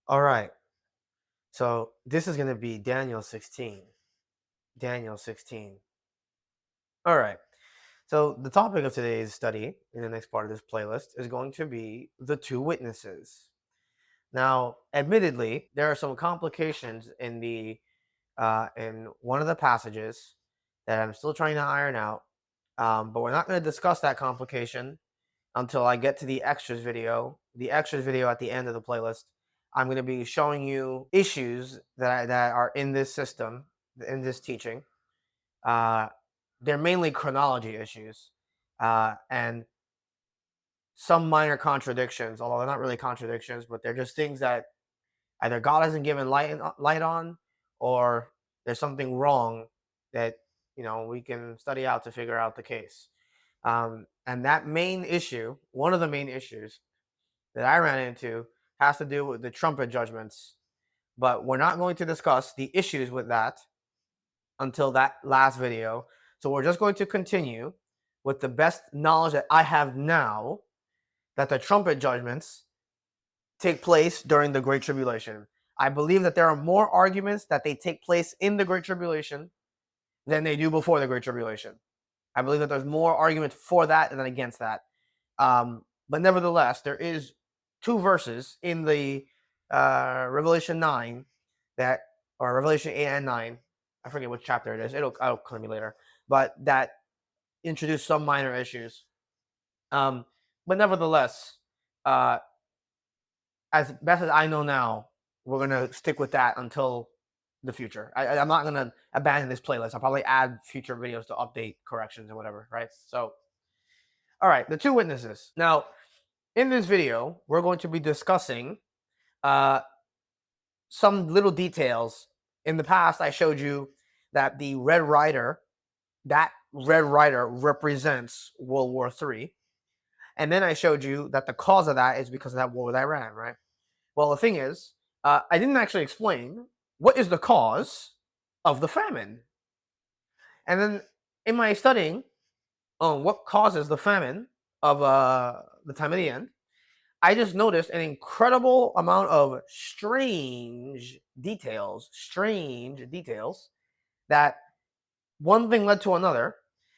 All right. So this is going to be Daniel 16. Daniel 16. All right. So the topic of today's study in the next part of this playlist is going to be the two witnesses. Now, admittedly, there are some complications in one of the passages that I'm still trying to iron out. But we're not going to discuss that complication until I get to the extras video. The extras video at the end of the playlist, I'm going to be showing you issues that are in this system, in this teaching. Uh, they're mainly chronology issues and some minor contradictions, although they're not really contradictions, but they're just things that either God hasn't given light on, or there's something wrong that we can study out to figure out the case. And that main issue, one of the main issues that I ran into, has to do with the trumpet judgments. But we're not going to discuss the issues with that until that last video. So we're just going to continue with the best knowledge that I have now, that the trumpet judgments take place during the Great Tribulation. I believe that there are more arguments that they take place in the Great Tribulation than they do before the Great Tribulation. I believe that there's more argument for that than against that. But nevertheless, there is two verses in the Revelation 9 that, or Revelation 8 and 9, I forget which chapter it is. It'll come to me later. But that introduce some minor issues. But nevertheless, as best as I know now, we're going to stick with that until the future. I'm not going to abandon this playlist. I'll probably add future videos to update corrections and whatever, right? So, all right, the two witnesses. Now, in this video, we're going to be discussing some little details. In the past, I showed you that the Red Rider, represents World War III. And then I showed you that the cause of that is because of that war with Iran, right? Well, the thing is, I didn't actually explain what is the cause of the famine. And then in my studying on what causes the famine of the time of the end, I just noticed an incredible amount of strange details that one thing led to another.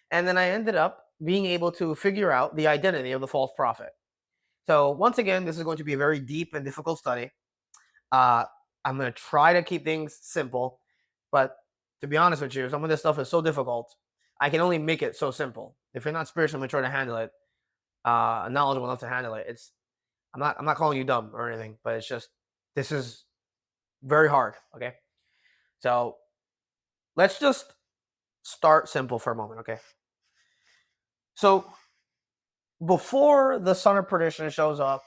And then I ended up being able to figure out the identity of the false prophet. So once again, this is going to be a very deep and difficult study. I'm going to try to keep things simple, but to be honest with you, some of this stuff is so difficult. I can only make it so simple. If you're not spiritually mature to handle it, knowledgeable enough to handle it, I'm not calling you dumb or anything, but it's just this is very hard. Okay, so let's just start simple for a moment. Okay, so before the son of perdition shows up,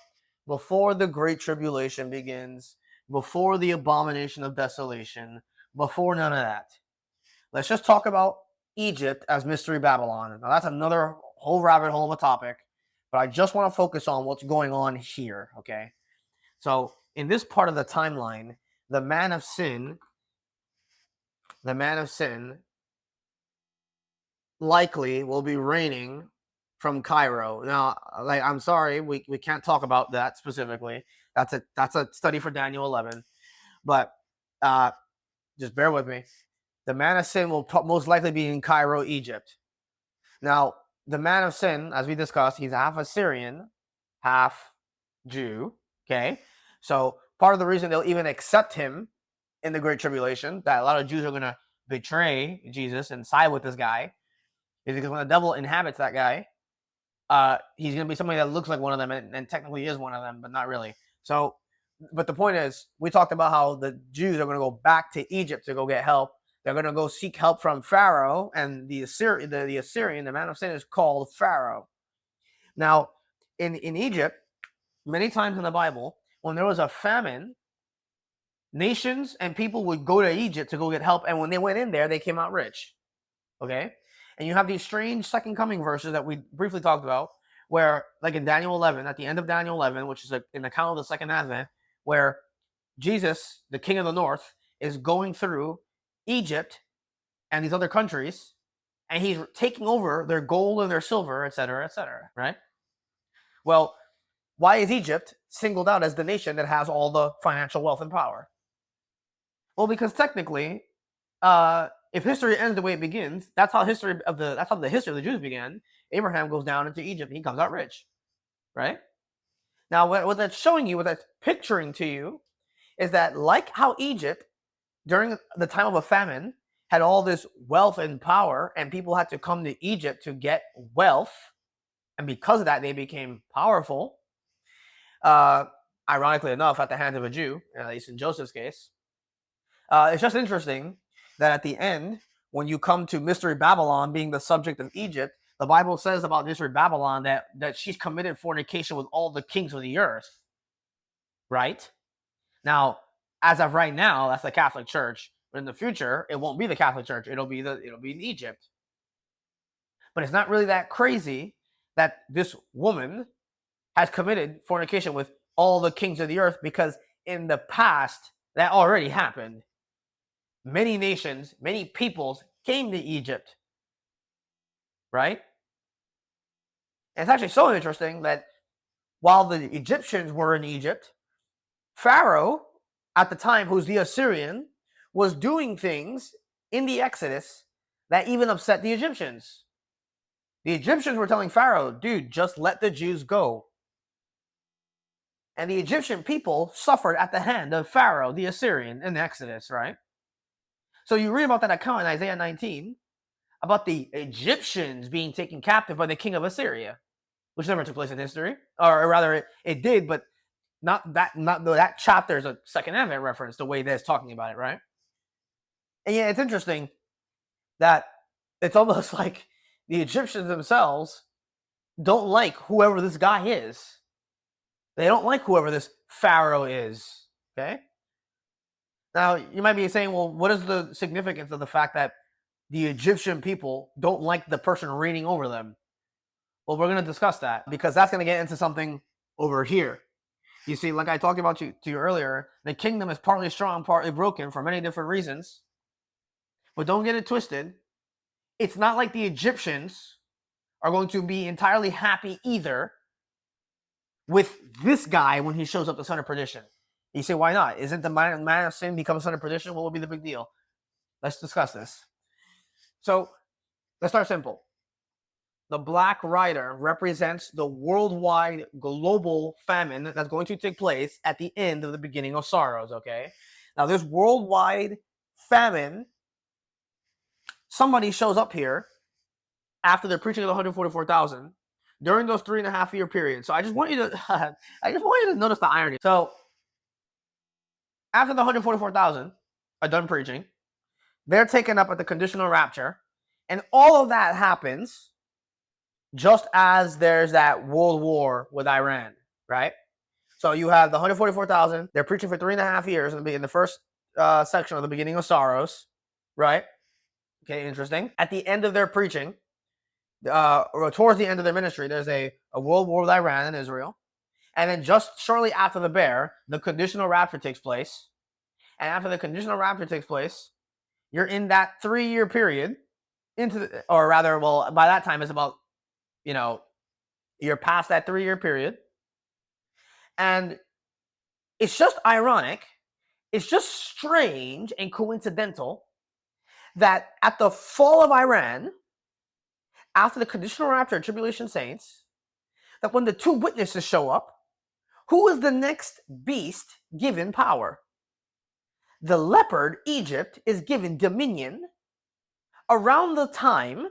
before the great tribulation begins, before the abomination of desolation, before none of that, let's just talk about Egypt as Mystery Babylon. Now that's another whole rabbit hole of a topic, but I just want to focus on what's going on here, okay? So in this part of the timeline, the man of sin likely will be reigning from Cairo. Now, like, I'm sorry, we can't talk about that specifically. That's a study for Daniel 11. But just bear with me. The man of sin will most likely be in Cairo, Egypt. Now, the man of sin, as we discussed, he's half Assyrian, half Jew. Okay, so part of the reason they'll even accept him in the Great Tribulation, that a lot of Jews are going to betray Jesus and side with this guy, is because when the devil inhabits that guy, he's going to be somebody that looks like one of them and technically is one of them, but not really. So, but the point is, we talked about how the Jews are going to go back to Egypt to go get help. They're going to go seek help from Pharaoh, and the Assyrian, the man of sin, is called Pharaoh. Now, in Egypt, many times in the Bible, when there was a famine, nations and people would go to Egypt to go get help, and when they went in there, they came out rich. Okay? And you have these strange second coming verses that we briefly talked about, where, like in Daniel 11, at the end of Daniel 11, which is an account of the second advent, where Jesus, the king of the north, is going through Egypt and these other countries, and he's taking over their gold and their silver, etc., right? Well, Why is Egypt singled out as the nation that has all the financial wealth and power? Well, because technically, if history ends the way it begins, that's how the history of the Jews began. Abraham goes down into Egypt and he comes out rich, right? Now, what that's showing you, what that's picturing to you, is that like how Egypt during the time of a famine had all this wealth and power, and people had to come to Egypt to get wealth, and because of that, they became powerful. Uh, Ironically enough, at the hands of a Jew, at least in Joseph's case. It's just interesting that at the end, when you come to Mystery Babylon being the subject of Egypt, the Bible says about Mystery Babylon that she's committed fornication with all the kings of the earth, right? Now, as of right now, that's the Catholic Church. But in the future, it won't be the Catholic Church. It'll be in Egypt. But it's not really that crazy that this woman has committed fornication with all the kings of the earth, because in the past that already happened. Many nations, many peoples came to Egypt, right? And it's actually so interesting that while the Egyptians were in Egypt, Pharaoh, at the time, who's the Assyrian, was doing things in the Exodus that even upset the Egyptians. The Egyptians were telling Pharaoh, dude, just let the Jews go. And the Egyptian people suffered at the hand of Pharaoh, the Assyrian, in the Exodus, right? So you read about that account in Isaiah 19 about the Egyptians being taken captive by the king of Assyria, which never took place in history, or rather, it did, but not that chapter is a Second Advent reference, the way that's talking about it, right? And yeah, it's interesting that it's almost like the Egyptians themselves don't like whoever this guy is. They don't like whoever this Pharaoh is. Okay. Now you might be saying, well, what is the significance of the fact that the Egyptian people don't like the person reigning over them? Well, we're going to discuss that, because that's going to get into something over here. You see, like I talked about to you earlier, the kingdom is partly strong, partly broken for many different reasons. But don't get it twisted. It's not like the Egyptians are going to be entirely happy either with this guy when he shows up, the son of perdition. You say, why not? Isn't the man of sin become a son of perdition? What would be the big deal? Let's discuss this. So let's start simple. The Black Rider represents the worldwide global famine that's going to take place at the end of the beginning of sorrows, okay? Now, this worldwide famine, somebody shows up here after the preaching of the 144,000 during those 3.5-year periods. So I just want you to notice the irony. So after the 144,000 are done preaching, they're taken up at the conditional rapture, and all of that happens just as there's that world war with Iran, right? So you have the 144,000. They're preaching for 3.5 years in the first section of the beginning of sorrows, right? Okay, interesting. At the end of their preaching, or towards the end of their ministry, there's a world war with Iran and Israel. And then just shortly after the bear, the conditional rapture takes place. And after the conditional rapture takes place, you're in that 3-year period or rather, well, by that time it's about, you're past that 3-year period. And it's just ironic. It's just strange and coincidental that at the fall of Iran, after the conditional rapture of tribulation saints, that when the 2 witnesses show up, who is the next beast given power? The leopard, Egypt, is given dominion around the time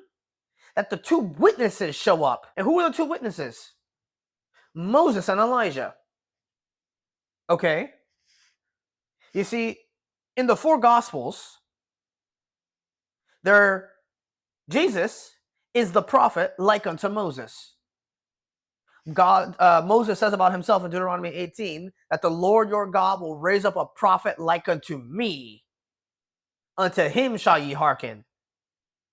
that the 2 witnesses show up. And who are the 2 witnesses? Moses and Elijah. Okay? You see, in the 4 Gospels, Jesus is the prophet like unto Moses. Moses says about himself in Deuteronomy 18 that the Lord your God will raise up a prophet like unto me. Unto him shall ye hearken.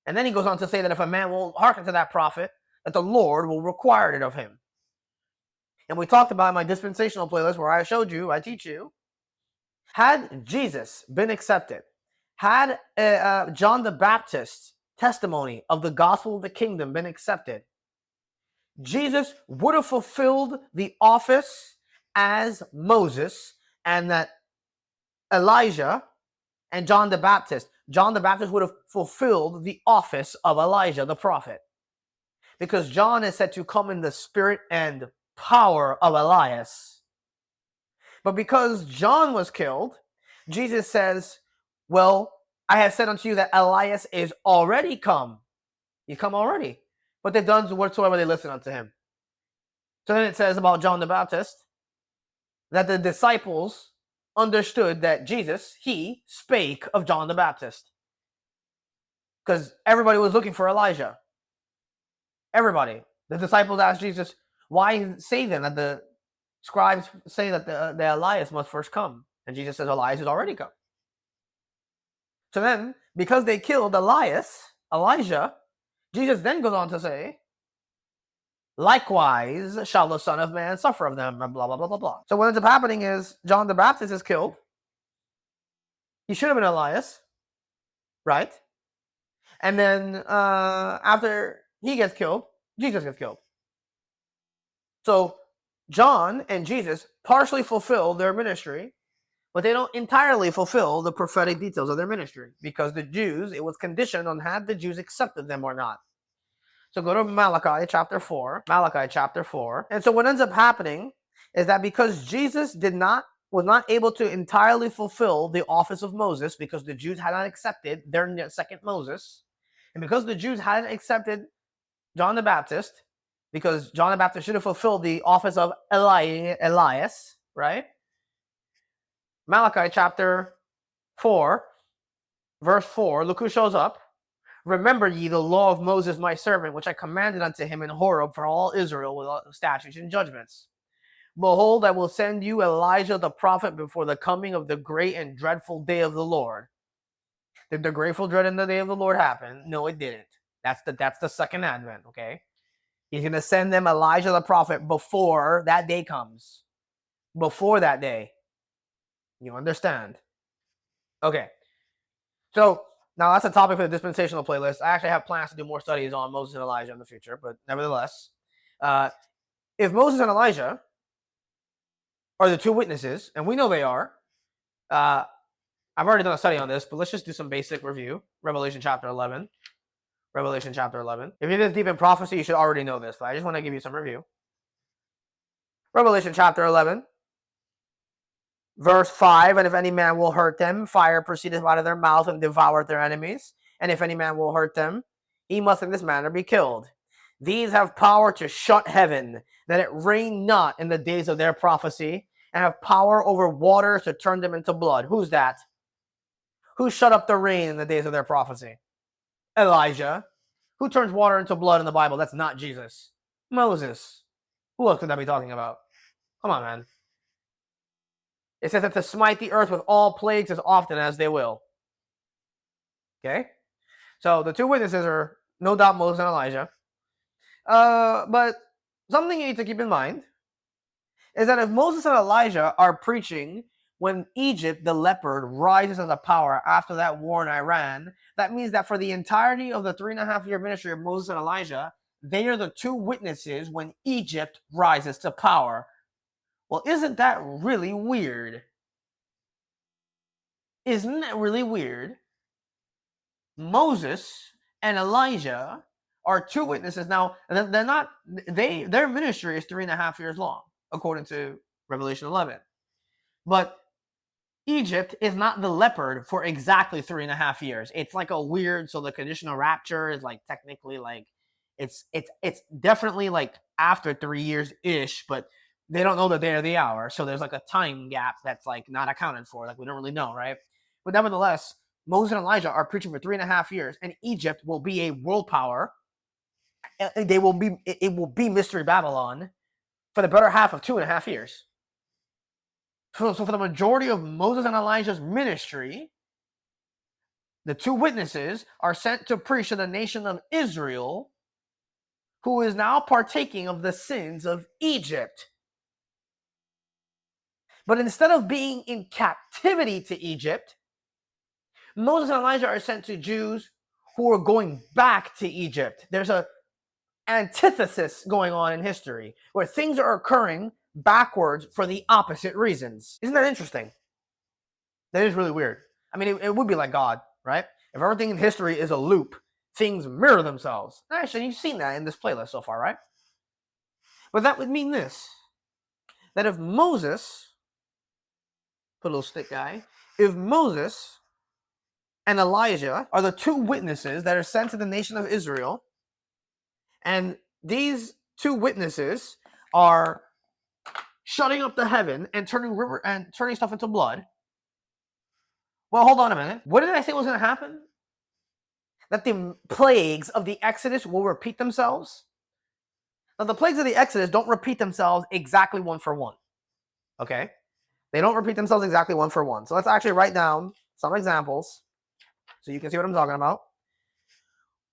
And then he goes on to say that if a man won't hearken to that prophet, that the Lord will require it of him. And we talked about in my dispensational playlist where I teach you, had Jesus been accepted, had John the Baptist's testimony of the gospel of the kingdom been accepted, Jesus would have fulfilled the office as Moses, and that Elijah and John the Baptist would have fulfilled the office of Elijah the prophet, because John is said to come in the spirit and power of Elias. But because John was killed, Jesus says, well, I have said unto you that Elias is already come. He's come already. But they've done whatsoever they listen unto him. So then it says about John the Baptist that the disciples understood that Jesus, he spake of John the Baptist. Because everybody was looking for Elijah. Everybody. The disciples asked Jesus, why say then that the scribes say that the Elias must first come? And Jesus says, Elias has already come. So then, because they killed Elijah, Jesus then goes on to say, likewise shall the Son of Man suffer of them, and blah, blah, blah, blah, blah. So what ends up happening is John the Baptist is killed. He should have been Elias, right? And then after he gets killed, Jesus gets killed. So John and Jesus partially fulfill their ministry, but they don't entirely fulfill the prophetic details of their ministry, because the Jews, it was conditioned on had the Jews accepted them or not. So go to Malachi chapter 4. And so what ends up happening is that because Jesus was not able to entirely fulfill the office of Moses, because the Jews had not accepted their second Moses, and because the Jews hadn't accepted John the Baptist, because John the Baptist should have fulfilled the office of Elias, right? Malachi chapter 4, verse 4, look who shows up. Remember ye the law of Moses my servant, which I commanded unto him in Horeb for all Israel with all statutes and judgments. Behold, I will send you Elijah the prophet before the coming of the great and dreadful day of the Lord. Did the grateful dread in the day of the Lord happen? No, it didn't. That's the second advent, okay? He's going to send them Elijah the prophet before that day comes. Before that day. You understand? Okay. So now that's a topic for the dispensational playlist. I actually have plans to do more studies on Moses and Elijah in the future, but nevertheless, if Moses and Elijah are the two witnesses, and we know they are, I've already done a study on this, but let's just do some basic review. Revelation chapter 11. If you're this deep in prophecy, you should already know this, but I just want to give you some review. Revelation chapter 11. Verse 5, and if any man will hurt them, fire proceedeth out of their mouth and devoureth their enemies. And if any man will hurt them, he must in this manner be killed. These have power to shut heaven, that it rain not in the days of their prophecy, and have power over waters to turn them into blood. Who's that? Who shut up the rain in the days of their prophecy? Elijah. Who turns water into blood in the Bible? That's not Jesus. Moses. Who else could that be talking about? Come on, man. It says that to smite the earth with all plagues as often as they will. Okay? So the two witnesses are no doubt Moses and Elijah. But something you need to keep in mind is that if Moses and Elijah are preaching when Egypt, the leopard, rises into power after that war in Iran, that means that for the entirety of the 3.5-year ministry of Moses and Elijah, they are the two witnesses when Egypt rises to power. Well, isn't that really weird? Isn't that really weird? Moses and Elijah are two witnesses. Now, they're not, their ministry is 3.5 years long, according to Revelation 11. But Egypt is not the leopard for exactly 3.5 years. It's like a weird, so the conditional rapture is like technically like, it's definitely like after 3 years-ish, but they don't know the day or the hour. So there's like a time gap that's like not accounted for. Like we don't really know, right? But nevertheless, Moses and Elijah are preaching for 3.5 years, and Egypt will be a world power. It will be Mystery Babylon for the better half of 2.5 years. So for the majority of Moses and Elijah's ministry, the two witnesses are sent to preach to the nation of Israel, who is now partaking of the sins of Egypt. But instead of being in captivity to Egypt, Moses and Elijah are sent to Jews who are going back to Egypt. There's a antithesis going on in history, where things are occurring backwards for the opposite reasons. Isn't that interesting? That is really weird. I mean, it would be like God, right? If everything in history is a loop, things mirror themselves. Actually, you've seen that in this playlist so far, right? But that would mean this, that if Moses, put a little stick guy, if Moses and Elijah are the two witnesses that are sent to the nation of Israel, and these two witnesses are shutting up the heaven and turning stuff into blood. Well, hold on a minute. What did I say was going to happen? That the plagues of the Exodus will repeat themselves? Now, the plagues of the Exodus don't repeat themselves exactly one for one. Okay? They don't repeat themselves exactly one for one. So let's actually write down some examples so you can see what I'm talking about.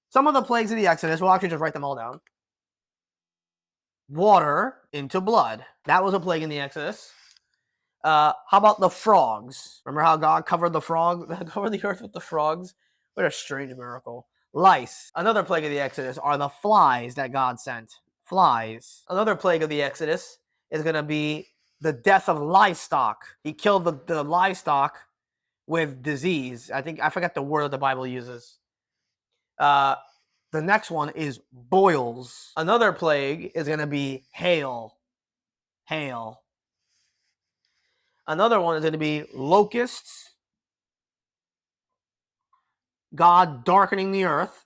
Some of the plagues of the Exodus, we'll actually just write them all down. Water into blood. That was a plague in the Exodus. How about the frogs? Remember how God covered the earth with the frogs? What a strange miracle. Lice. Another plague of the Exodus are the flies that God sent. Flies. Another plague of the Exodus is going to be the death of livestock. He killed the livestock with disease. I forget the word that the Bible uses. The next one is boils. Another plague is going to be hail. Hail. Another one is going to be locusts. God darkening the earth.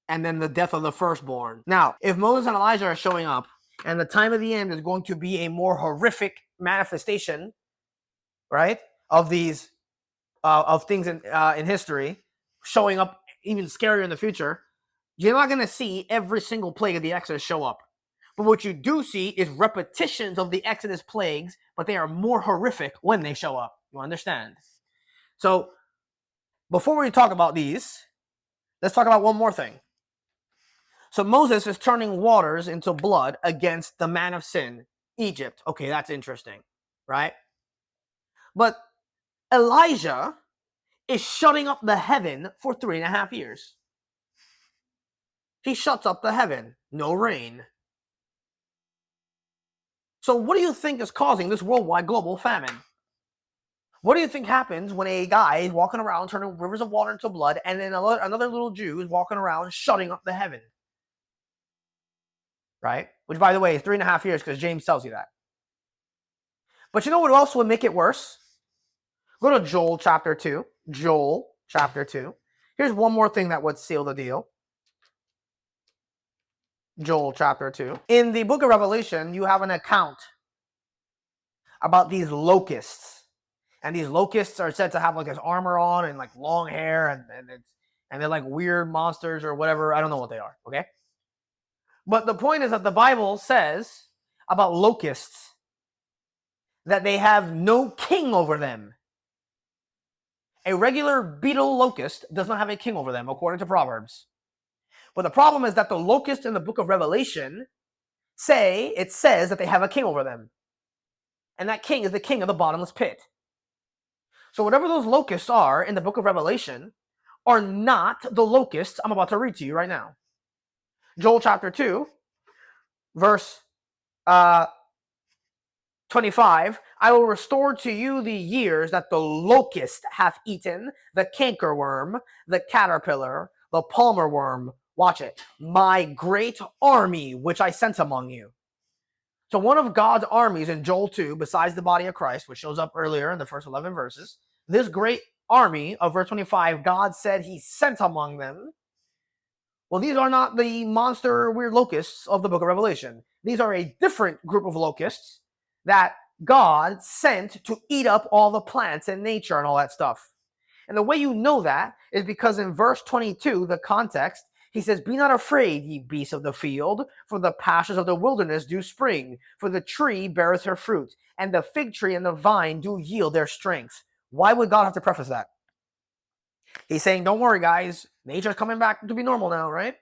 And then the death of the firstborn. Now, if Moses and Elijah are showing up, and the time of the end is going to be a more horrific manifestation, right, of these of things in history showing up even scarier in the future, you're not going to see every single plague of the Exodus show up. But what you do see is repetitions of the Exodus plagues, but they are more horrific when they show up. You understand? So before we talk about these, let's talk about one more thing. So Moses is turning waters into blood against the man of sin, Egypt. Okay, that's interesting, right? But Elijah is shutting up the heaven for 3.5 years. He shuts up the heaven. No rain. So what do you think is causing this worldwide global famine? What do you think happens when a guy is walking around turning rivers of water into blood, and then another little Jew is walking around shutting up the heaven? Right? Which, by the way, is 3.5 years, because James tells you that. But you know what else would make it worse? Go to Joel chapter 2. Joel chapter 2. Here's one more thing that would seal the deal. Joel chapter 2. In the book of Revelation, you have an account about these locusts. And these locusts are said to have like this armor on and like long hair, and they're like weird monsters or whatever. I don't know what they are, okay? But the point is that the Bible says about locusts that they have no king over them. A regular beetle locust does not have a king over them, according to Proverbs. But the problem is that the locusts in the book of Revelation says that they have a king over them. And that king is the king of the bottomless pit. So whatever those locusts are in the book of Revelation are not the locusts I'm about to read to you right now. Joel chapter 2, verse 25, I will restore to you the years that the locust hath eaten, the cankerworm, the caterpillar, the palmer worm. Watch it. My great army, which I sent among you. So one of God's armies in Joel 2, besides the body of Christ, which shows up earlier in the first 11 verses, this great army of verse 25, God said he sent among them. Well, these are not the monster weird locusts of the book of Revelation. These are a different group of locusts that God sent to eat up all the plants and nature and all that stuff. And the way you know that is because in verse 22, the context, he says, be not afraid, ye beasts of the field, for the pastures of the wilderness do spring, for the tree beareth her fruit, and the fig tree and the vine do yield their strength. Why would God have to preface that? He's saying, don't worry, guys. Nature's coming back to be normal now, right?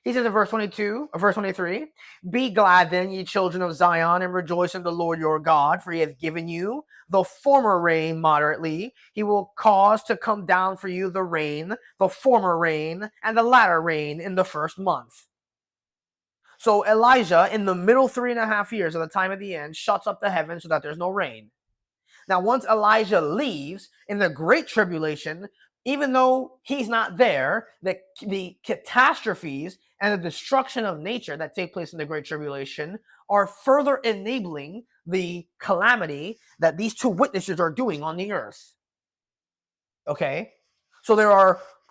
He says in verse 22, verse 23, be glad then, ye children of Zion, and rejoice in the Lord your God, for he hath given you the former rain moderately. He will cause to come down for you the rain, the former rain, and the latter rain in the first month. So Elijah, in the middle 3.5 years of the time of the end, shuts up the heavens so that there's no rain. Now, once Elijah leaves in the Great Tribulation, even though he's not there, the catastrophes and the destruction of nature that take place in the Great Tribulation are further enabling the calamity that these two witnesses are doing on the earth. Okay? So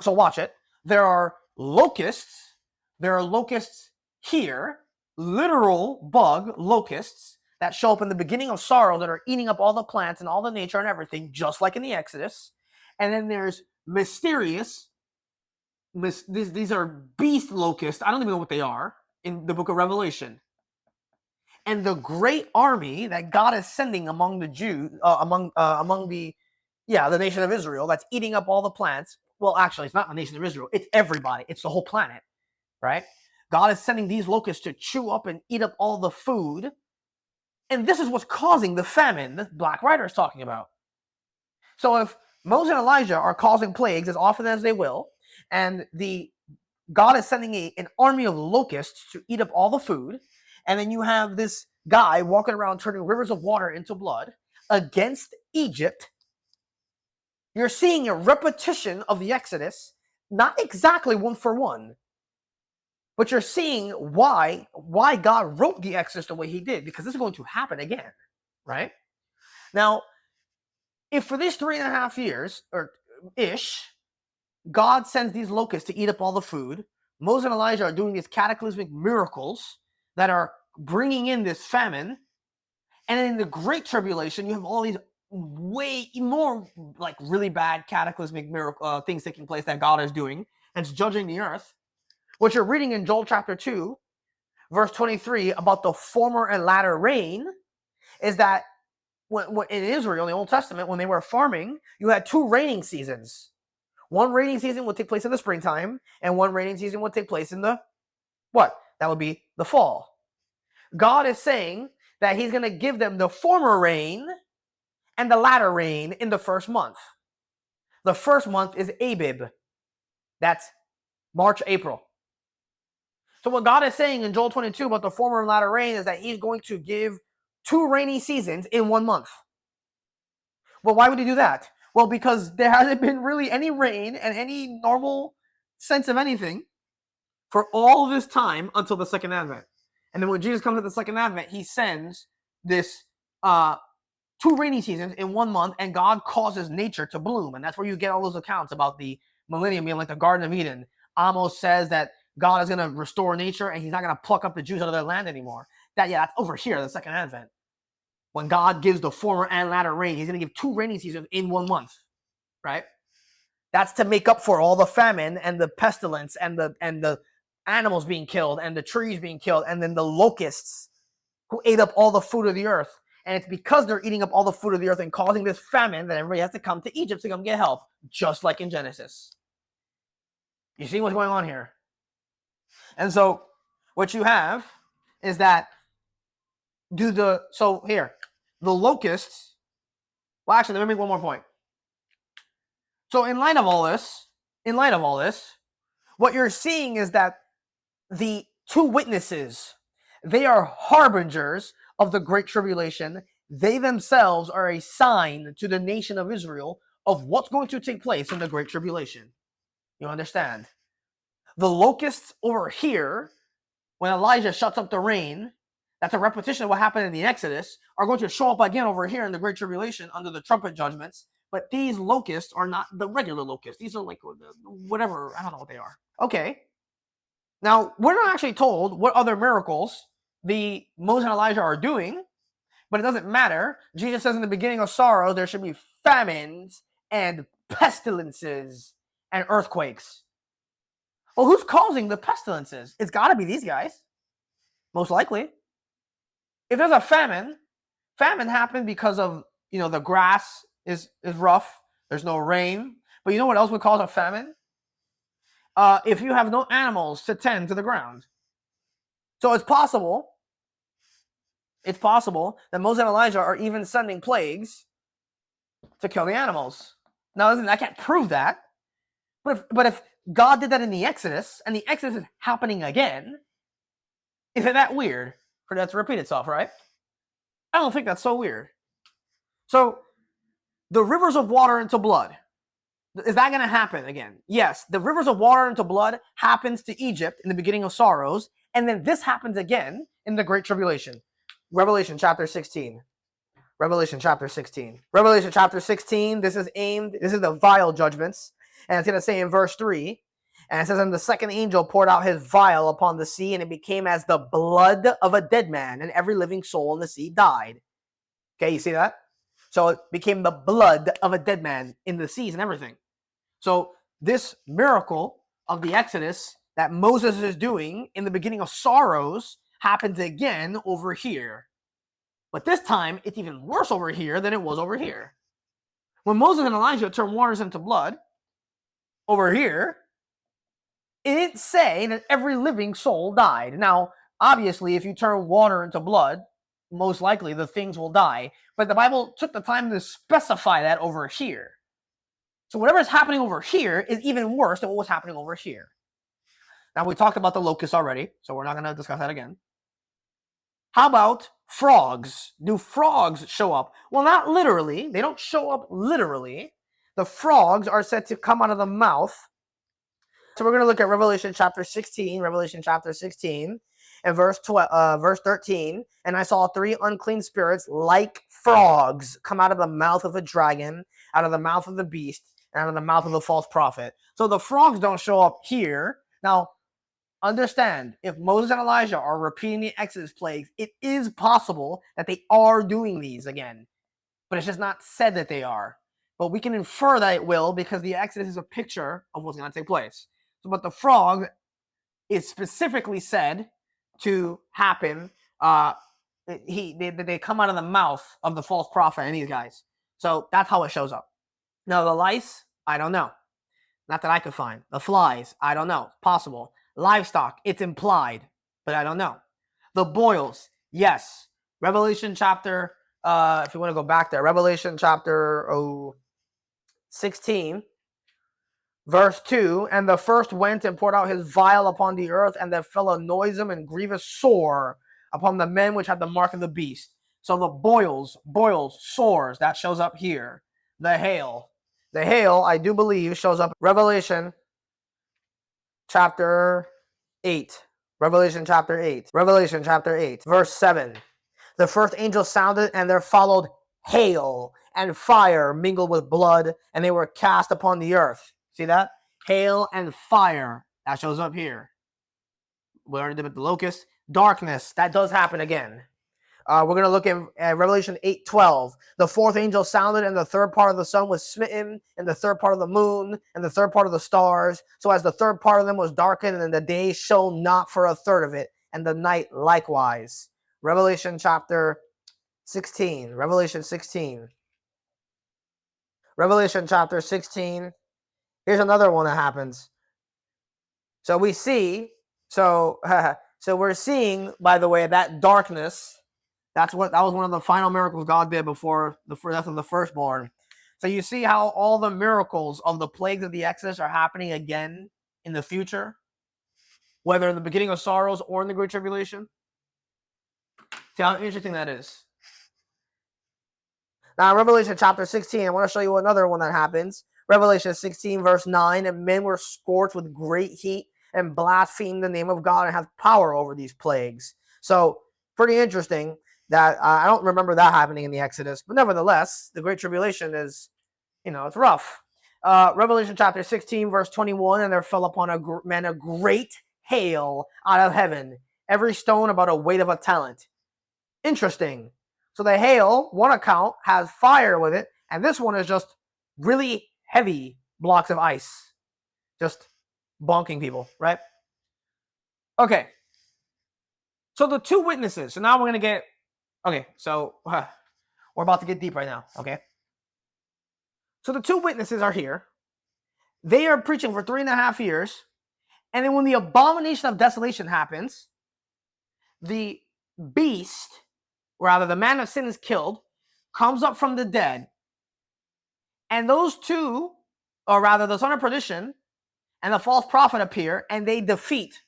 watch it. There are locusts. There are locusts here, literal bug locusts that show up in the beginning of sorrow that are eating up all the plants and all the nature and everything, just like in the Exodus. And then there's mysterious, these are beast locusts. I don't even know what they are in the book of Revelation. And the great army that God is sending among the Jews, among the nation of Israel that's eating up all the plants. Well, actually, it's not the nation of Israel. It's everybody. It's the whole planet, right? God is sending these locusts to chew up and eat up all the food. And this is what's causing the famine that Black Rider is talking about. So if Moses and Elijah are causing plagues as often as they will, and God is sending an army of locusts to eat up all the food, and then you have this guy walking around turning rivers of water into blood against Egypt, you're seeing a repetition of the Exodus, not exactly one for one, but you're seeing why God wrote the Exodus the way he did, because this is going to happen again, right? Now, if for these 3.5 years, or ish, God sends these locusts to eat up all the food, Moses and Elijah are doing these cataclysmic miracles that are bringing in this famine, and in the Great Tribulation, you have all these way more like really bad cataclysmic miracle things taking place that God is doing, and it's judging the earth. What you're reading in Joel chapter 2, verse 23 about the former and latter rain is that when in Israel, in the Old Testament, when they were farming, you had 2 raining seasons. One raining season would take place in the springtime, and one raining season would take place in the what? That would be the fall. God is saying that he's going to give them the former rain and the latter rain in the first month. The first month is Abib. That's March, April. So what God is saying in Joel 22 about the former and latter rain is that he's going to give 2 rainy seasons in 1 month. Well, why would he do that? Well, because there hasn't been really any rain and any normal sense of anything for all this time until the second advent. And then when Jesus comes at the second advent, he sends this 2 rainy seasons in 1 month, and God causes nature to bloom. And that's where you get all those accounts about the millennium being like the Garden of Eden. Amos says that God is going to restore nature and he's not going to pluck up the Jews out of their land anymore. That's over here, the second advent. When God gives the former and latter rain, he's going to give 2 rainy seasons in 1 month, right? That's to make up for all the famine and the pestilence and the animals being killed and the trees being killed, and then the locusts who ate up all the food of the earth. And it's because they're eating up all the food of the earth and causing this famine that everybody has to come to Egypt to come get help, just like in Genesis. You see what's going on here? And so what you have is that the locusts, well, actually, let me make one more point. So in light of all this, what you're seeing is that the 2 witnesses, they are harbingers of the Great Tribulation. They themselves are a sign to the nation of Israel of what's going to take place in the Great Tribulation. You understand? The locusts over here, when Elijah shuts up the rain, that's a repetition of what happened in the Exodus, are going to show up again over here in the Great Tribulation under the trumpet judgments. But these locusts are not the regular locusts. These are like whatever, I don't know what they are. Okay. Now, we're not actually told what other miracles the Moses and Elijah are doing, but it doesn't matter. Jesus says in the beginning of sorrow, there should be famines and pestilences and earthquakes. Well, who's causing the pestilences? It's got to be these guys, most likely. If there's a famine happened because of, the grass is rough, there's no rain. But you know what else would cause a famine? if you have no animals to tend to the ground. So it's possible that Moses and Elijah are even sending plagues to kill the animals. Now, listen, I can't prove that, but if God did that in the Exodus, and the Exodus is happening again, isn't that weird for that to repeat itself, right? I don't think that's so weird. So, the rivers of water into blood. Is that going to happen again? Yes, the rivers of water into blood happens to Egypt in the beginning of sorrows, and then this happens again in the Great Tribulation. Revelation chapter 16. Revelation chapter 16. Revelation chapter 16, this is the vial judgments, and it's going to say in verse 3, and it says, and the second angel poured out his vial upon the sea, and it became as the blood of a dead man, and every living soul in the sea died. Okay, you see that? So it became the blood of a dead man in the seas and everything. So this miracle of the Exodus that Moses is doing in the beginning of sorrows happens again over here. But this time, it's even worse over here than it was over here. When Moses and Elijah turned waters into blood, over here, it didn't say that every living soul died. Now, obviously, if you turn water into blood, most likely the things will die. But the Bible took the time to specify that over here. So whatever is happening over here is even worse than what was happening over here. Now, we talked about the locusts already, so we're not going to discuss that again. How about frogs? Do frogs show up? Well, not literally. They don't show up literally. The frogs are said to come out of the mouth. So we're going to look at Revelation chapter 16, and verse 13. And I saw 3 unclean spirits like frogs come out of the mouth of a dragon, out of the mouth of the beast, and out of the mouth of the false prophet. So the frogs don't show up here. Now, understand, if Moses and Elijah are repeating the Exodus plagues, it is possible that they are doing these again. But it's just not said that they are. But we can infer that it will because the Exodus is a picture of what's going to take place. So, but the frog is specifically said to happen. They come out of the mouth of the false prophet and these guys. So that's how it shows up. Now, the lice, I don't know. Not that I could find. The flies, I don't know. Possible. Livestock, it's implied, but I don't know. The boils, yes. Revelation chapter, if you want to go back there, Revelation chapter 16, verse 2, and the first went and poured out his vial upon the earth, and there fell a noisome and grievous sore upon the men which had the mark of the beast. So the boils, sores, that shows up here. The hail, I do believe, shows up in Revelation chapter 8. Revelation chapter 8, verse 7. The first angel sounded, and there followed hail and fire mingled with blood, and they were cast upon the earth. See that? Hail and fire. That shows up here. We already did with the locust. Darkness. That does happen again. We're going to look at Revelation 8:12. The fourth angel sounded, and the third part of the sun was smitten, and the third part of the moon, and the third part of the stars. So as the third part of them was darkened, and the day shone not for a third of it, and the night likewise. Revelation chapter 16. Revelation chapter 16. Here's another one that happens. So we see, so we're seeing, by the way, that darkness. That was one of the final miracles God did before the death of the firstborn. So you see how all the miracles of the plagues of the Exodus are happening again in the future, whether in the beginning of sorrows or in the Great Tribulation. See how interesting that is. Now, in Revelation chapter 16, I want to show you another one that happens. Revelation 16, verse 9, and men were scorched with great heat and blasphemed the name of God and have power over these plagues. So, pretty interesting that I don't remember that happening in the Exodus, but nevertheless, the Great Tribulation is, it's rough. Revelation chapter 16, verse 21, and there fell upon a great hail out of heaven, every stone about a weight of a talent. Interesting. So the hail, one account, has fire with it, and this one is just really heavy blocks of ice. Just bonking people, right? Okay. So the 2 witnesses. So now we're going to get... Okay, so we're about to get deep right now, okay? So the 2 witnesses are here. They are preaching for 3.5 years. And then when the abomination of desolation happens, the beast, rather the man of sin is killed, comes up from the dead. And those two, or rather the son of perdition and the false prophet appear, and they defeat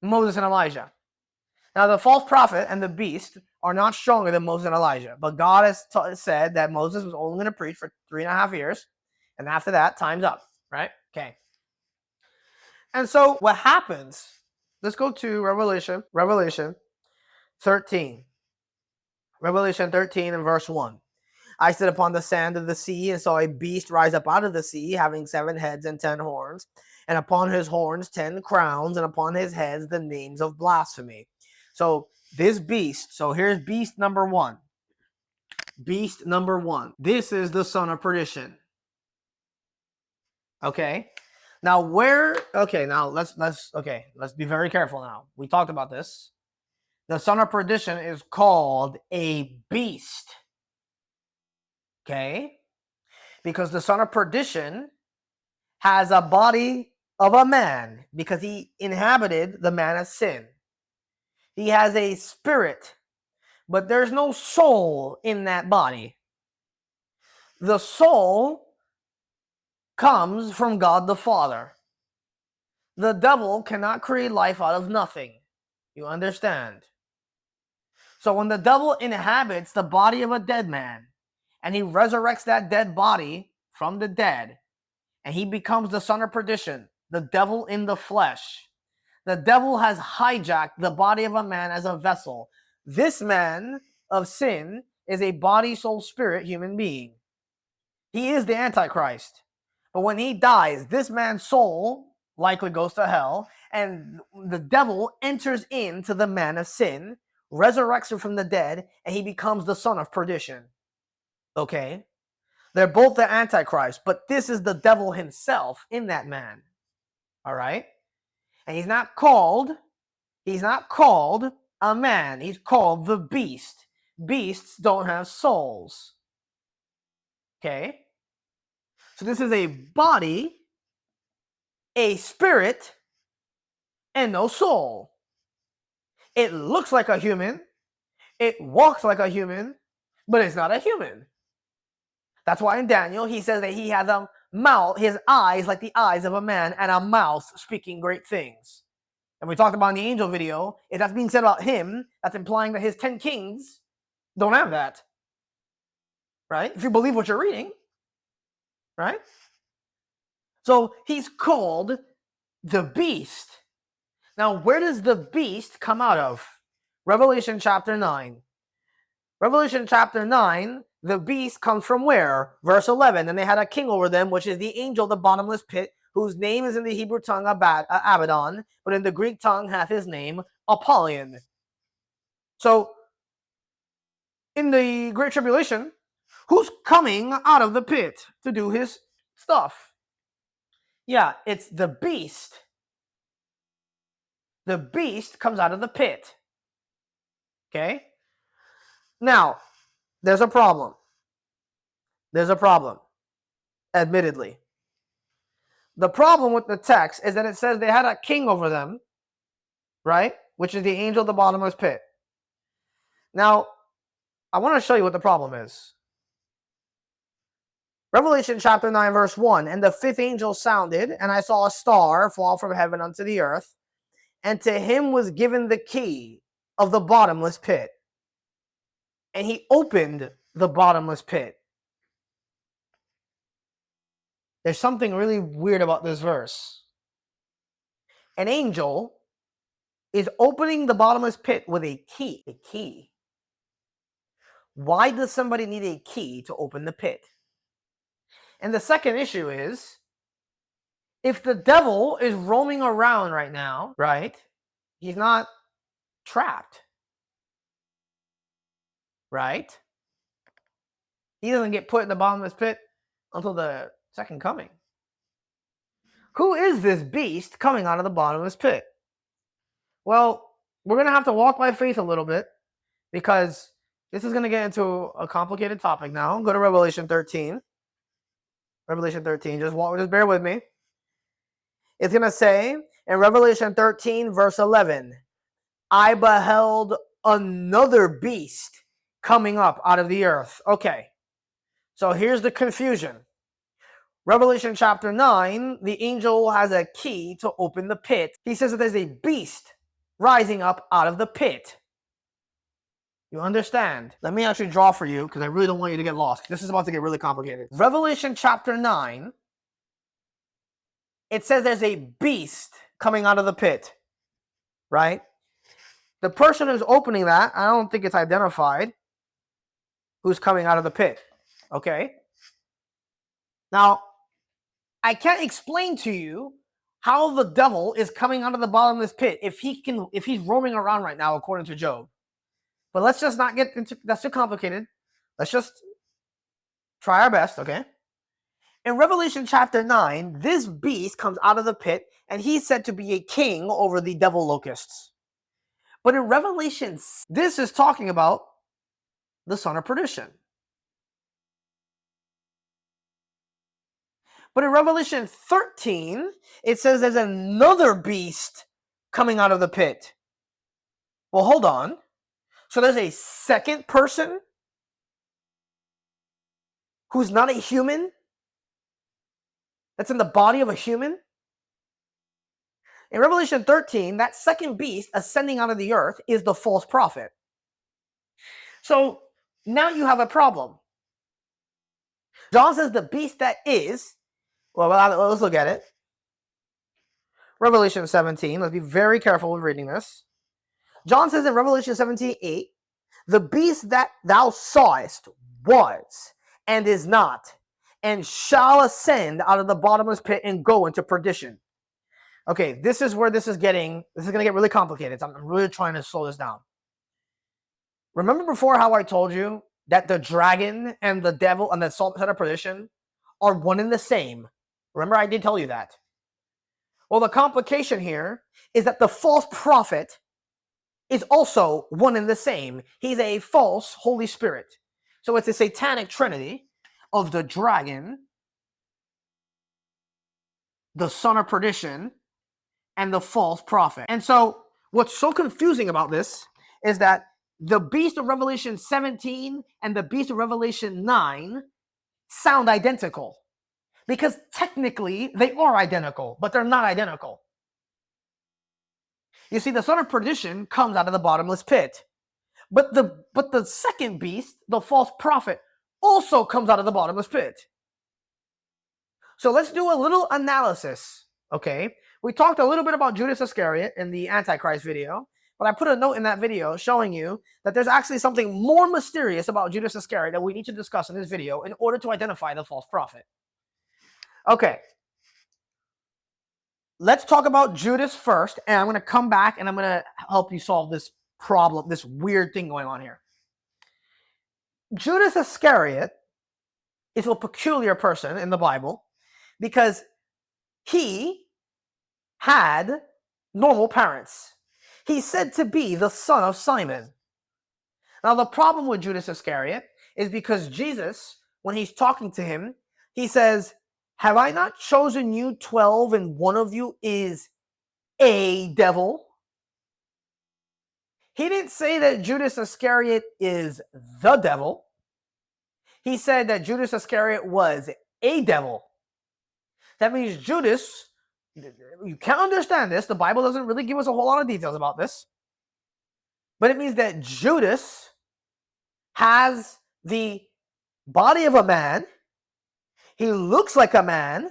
Moses and Elijah. Now, the false prophet and the beast are not stronger than Moses and Elijah, but God has said that Moses was only going to preach for 3.5 years, and after that, time's up, right? Okay. And so what happens, let's go to Revelation 13. Revelation 13 and verse 1. I stood upon the sand of the sea and saw a beast rise up out of the sea, having 7 heads and 10 horns, and upon his horns 10 crowns, and upon his heads the names of blasphemy. So this beast, so here's beast number 1. Beast number 1. This is the son of perdition. Okay. Now let's be very careful now. We talked about this. The son of perdition is called a beast. Okay? Because the son of perdition has a body of a man because he inhabited the man of sin. He has a spirit, but there's no soul in that body. The soul comes from God the Father. The devil cannot create life out of nothing. You understand? So when the devil inhabits the body of a dead man and he resurrects that dead body from the dead, and he becomes the son of perdition, the devil in the flesh. The devil has hijacked the body of a man as a vessel. This man of sin is a body, soul, spirit human being. He is the Antichrist. But when he dies, this man's soul likely goes to hell, and the devil enters into the man of sin, resurrects him from the dead, and he becomes the son of perdition. Okay? They're both the Antichrist, but this is the devil himself in that man. All right? And he's not called a man. He's called the beast. Beasts don't have souls. Okay? So this is a body, a spirit, and no soul. It looks like a human. It walks like a human, but it's not a human. That's why in Daniel, he says that he has a mouth, his eyes like the eyes of a man, and a mouth speaking great things. And we talked about in the angel video, if that's being said about him, that's implying that his 10 kings don't have that. Right? If you believe what you're reading. Right? So he's called the beast. Now, where does the beast come out of? Revelation chapter 9. Revelation chapter 9, the beast comes from where? Verse 11. And they had a king over them, which is the angel of the bottomless pit, whose name is in the Hebrew tongue Abaddon, but in the Greek tongue hath his name Apollyon. So, in the Great Tribulation, who's coming out of the pit to do his stuff? Yeah, it's the beast. The beast comes out of the pit. Okay? Now, there's a problem. Admittedly. The problem with the text is that it says they had a king over them, right? Which is the angel of the bottomless pit. Now, I want to show you what the problem is. Revelation chapter 9, verse 1. And the 5th angel sounded, and I saw a star fall from heaven unto the earth, and to him was given the key of the bottomless pit. And he opened the bottomless pit. There's something really weird about this verse. An angel is opening the bottomless pit with a key. A key. Why does somebody need a key to open the pit? And the second issue is, if the devil is roaming around right now, right, he's not trapped, right? He doesn't get put in the bottomless pit until the second coming. Who is this beast coming out of the bottomless pit? Well, we're going to have to walk by faith a little bit, because this is going to get into a complicated topic now. Go to Revelation 13. Revelation 13. Just bear with me. It's going to say in Revelation 13, verse 11, I beheld another beast coming up out of the earth. Okay, so here's the confusion. Revelation chapter 9, the angel has a key to open the pit. He says that there's a beast rising up out of the pit. You understand? Let me actually draw for you because I really don't want you to get lost. This is about to get really complicated. Revelation chapter 9, it says there's a beast coming out of the pit, right? The person who's opening that, I don't think it's identified who's coming out of the pit, okay? Now, I can't explain to you how the devil is coming out of the bottom of this pit if he's roaming around right now, according to Job. But let's just not get into, that's too complicated. Let's just try our best, okay? In Revelation chapter 9, this beast comes out of the pit, and he's said to be a king over the devil locusts. But in Revelation, this is talking about the son of perdition. But in Revelation 13, it says there's another beast coming out of the pit. Well, hold on. So there's a second person who's not a human, that's in the body of a human? In Revelation 13, that second beast ascending out of the earth is the false prophet. So now you have a problem. John says the beast that is, well, let's look at it. Revelation 17, let's be very careful with reading this. John says in Revelation 17:8, the beast that thou sawest was and is not, and shall ascend out of the bottomless pit and go into perdition. Okay, this is where this is going to get really complicated. So I'm really trying to slow this down. Remember before how I told you that the dragon and the devil and the son of perdition are one and the same? Remember I did tell you that. Well, the complication here is that the false prophet is also one and the same. He's a false Holy Spirit. So it's a satanic trinity of the dragon, the son of perdition, and the false prophet. And so what's so confusing about this is that the beast of Revelation 17 and the beast of Revelation 9 sound identical. Because technically they are identical, but they're not identical. You see, the son of perdition comes out of the bottomless pit. But the second beast, the false prophet, also comes out of the bottomless pit. So let's do a little analysis, okay? We talked a little bit about Judas Iscariot in the Antichrist video, but I put a note in that video showing you that there's actually something more mysterious about Judas Iscariot that we need to discuss in this video in order to identify the false prophet. Okay. Let's talk about Judas first, and I'm going to come back and I'm going to help you solve this problem, this weird thing going on here. Judas Iscariot is a peculiar person in the Bible because he had normal parents. He's said to be the son of Simon. Now, the problem with Judas Iscariot is because Jesus, when he's talking to him, he says, have I not chosen you 12 and one of you is a devil? He didn't say that Judas Iscariot is the devil. He said that Judas Iscariot was a devil. That means Judas, you can't understand this. The Bible doesn't really give us a whole lot of details about this. But it means that Judas has the body of a man. He looks like a man.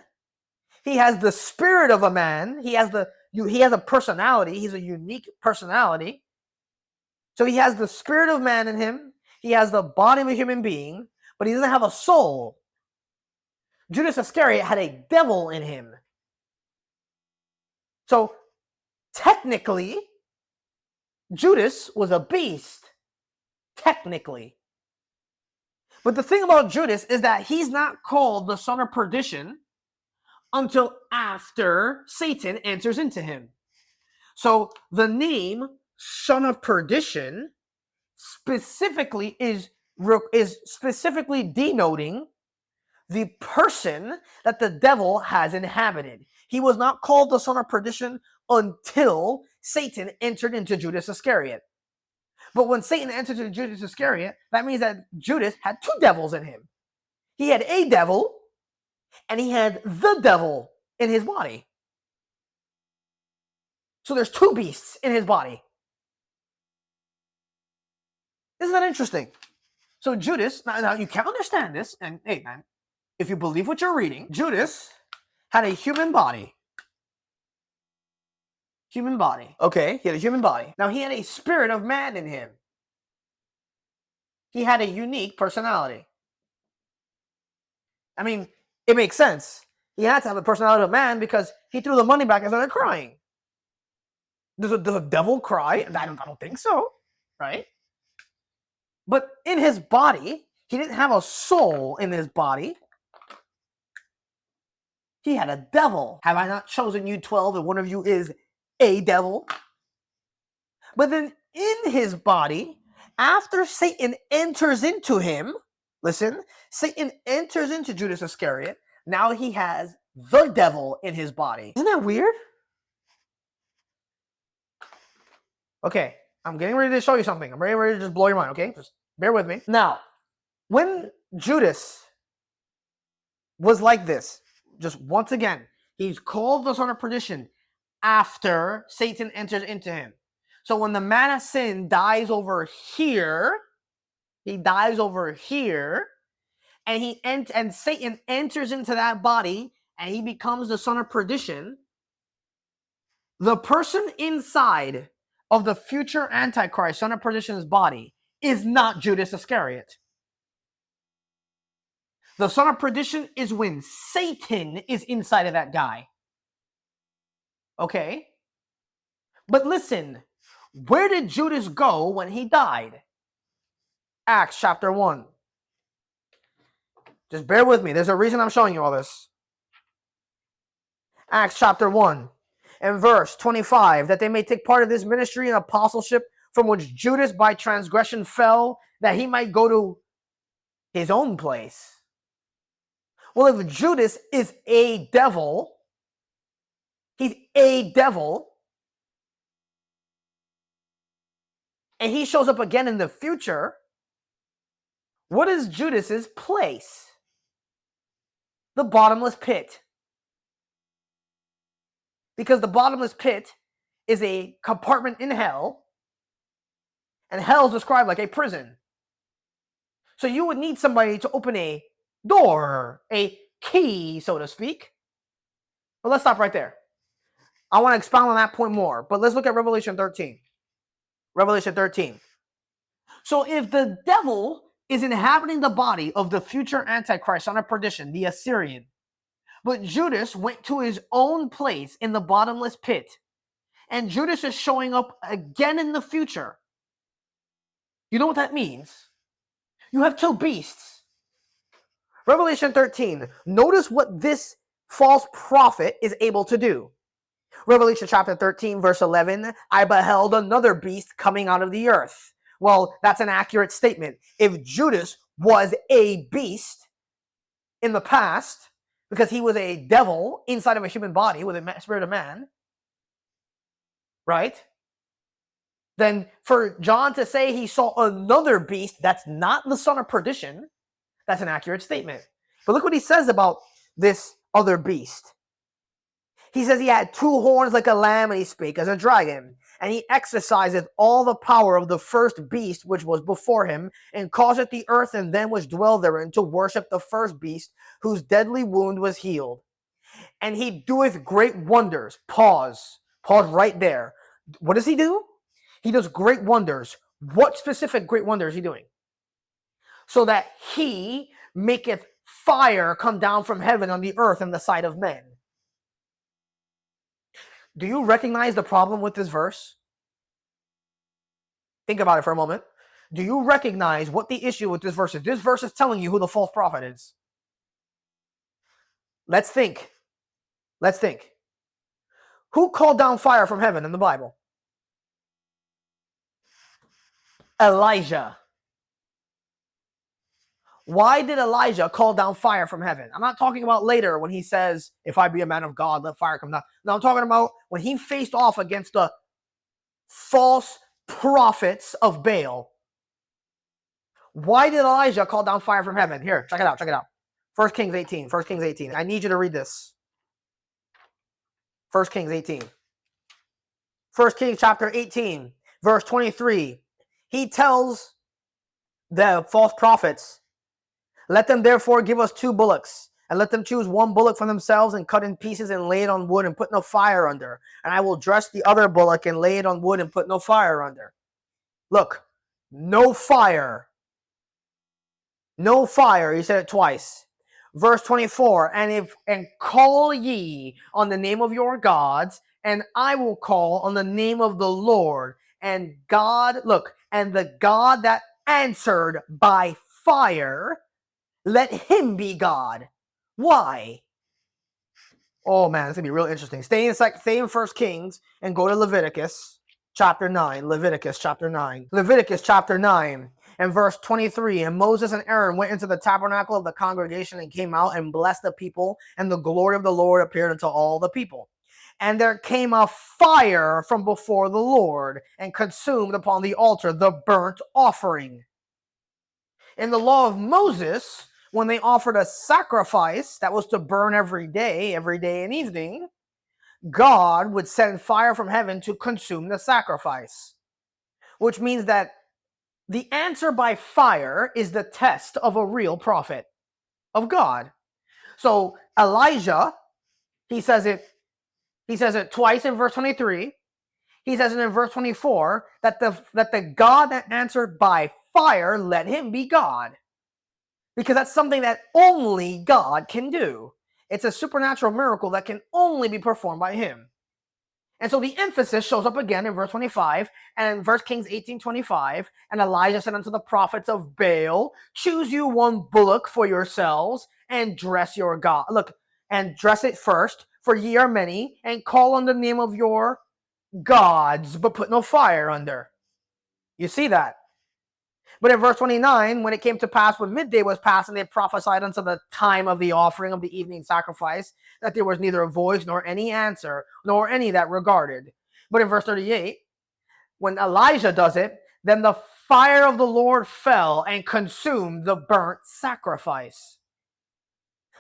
He has the spirit of a man. He has a personality. He's a unique personality. So he has the spirit of man in him. He has the body of a human being, but he doesn't have a soul. Judas Iscariot had a devil in him. So technically, Judas was a beast. Technically. But the thing about Judas is that he's not called the son of perdition until after Satan enters into him. So the name son of perdition specifically is specifically denoting the person that the devil has inhabited. He was not called the son of perdition until Satan entered into Judas Iscariot. But when Satan entered into Judas Iscariot, that means that Judas had two devils in him. He had a devil, and he had the devil in his body. So there's two beasts in his body. Isn't that interesting? So Judas, now you can't understand this, and hey man, if you believe what you're reading, Judas had a human body. Human body. Okay, he had a human body. Now he had a spirit of man in him. He had a unique personality. I mean, it makes sense. He had to have the personality of a man because he threw the money back and started crying. Does a devil cry? I don't think so, right? But in his body, he didn't have a soul in his body. He had a devil. Have I not chosen you 12 and one of you is a devil? But then in his body, after Satan enters into him, listen, Satan enters into Judas Iscariot. Now he has the devil in his body. Isn't that weird? Okay, I'm getting ready to show you something. I'm ready to just blow your mind, okay? Just bear with me. Now, when Judas was like this, just once again, he's called the son of perdition after Satan enters into him. So when the man of sin dies over here, he dies over here, and Satan enters into that body, and he becomes the son of perdition. The person inside of the future Antichrist, son of perdition's body, is not Judas Iscariot. The son of perdition is when Satan is inside of that guy. Okay? But listen, where did Judas go when he died? Acts chapter 1. Just bear with me. There's a reason I'm showing you all this. Acts chapter 1 and verse 25, that they may take part of this ministry and apostleship from which Judas by transgression fell, that he might go to his own place. Well, if Judas is a devil, he's a devil, and he shows up again in the future, what is Judas's place? The bottomless pit. Because the bottomless pit is a compartment in hell, and hell is described like a prison. So you would need somebody to open a door, a key, so to speak. But let's stop right there. I want to expound on that point more, but let's look at Revelation 13. Revelation 13. So if the devil is inhabiting the body of the future Antichrist, son of perdition, the Assyrian, but Judas went to his own place in the bottomless pit, and Judas is showing up again in the future. You know what that means? You have two beasts. Revelation 13. Notice what this false prophet is able to do. Revelation chapter 13, verse 11. I beheld another beast coming out of the earth. Well, that's an accurate statement. If Judas was a beast in the past, because he was a devil inside of a human body with a spirit of man, right? Then for John to say he saw another beast that's not the son of perdition, that's an accurate statement. But look what he says about this other beast. He says he had two horns like a lamb, and he spake as a dragon. And he exerciseth all the power of the first beast which was before him, and causeth the earth and them which dwell therein to worship the first beast, whose deadly wound was healed. And he doeth great wonders. Pause right there. What does he do? He does great wonders. What specific great wonder is he doing? So that he maketh fire come down from heaven on the earth in the sight of men. Do you recognize the problem with this verse? Think about it for a moment. Do you recognize what the issue with this verse is? This verse is telling you who the false prophet is. Let's think. Who called down fire from heaven in the Bible? Elijah. Why did Elijah call down fire from heaven? I'm not talking about later when he says, if I be a man of God, let fire come down. No, I'm talking about when he faced off against the false prophets of Baal. Why did Elijah call down fire from heaven? Here, check it out, check it out. 1 Kings 18, 1 Kings 18. I need you to read this. 1 Kings 18. 1 Kings chapter 18, verse 23. He tells the false prophets, let them therefore give us 2 bullocks, and let them choose 1 bullock for themselves, and cut in pieces, and lay it on wood, and put no fire under. And I will dress the other bullock, and lay it on wood, and put no fire under. Look, no fire. No fire. He said it twice. Verse 24, and call ye on the name of your gods, and I will call on the name of the Lord. And God, look, and the God that answered by fire, let him be God. Why? Oh man, it's gonna be real interesting. Stay in 1 Kings and go to Leviticus chapter 9. Leviticus chapter 9. Leviticus chapter 9 and verse 23. And Moses and Aaron went into the tabernacle of the congregation and came out and blessed the people, and the glory of the Lord appeared unto all the people. And there came a fire from before the Lord and consumed upon the altar the burnt offering. In the law of Moses, when they offered a sacrifice that was to burn every day and evening, God would send fire from heaven to consume the sacrifice. Which means that the answer by fire is the test of a real prophet of God. So Elijah, he says it twice in verse 23. He says it in verse 24 that the God that answered by fire, let him be God. Because that's something that only God can do. It's a supernatural miracle that can only be performed by him. And so the emphasis shows up again in verse 25 and in 1 Kings 18:25. And Elijah said unto the prophets of Baal, choose you 1 bullock for yourselves and dress your God. Look, and dress it first, for ye are many, and call on the name of your gods, but put no fire under. You see that? But in verse 29, when it came to pass when midday was past, and they prophesied unto the time of the offering of the evening sacrifice, that there was neither a voice nor any answer, nor any that regarded. But in verse 38, when Elijah does it, then the fire of the Lord fell and consumed the burnt sacrifice.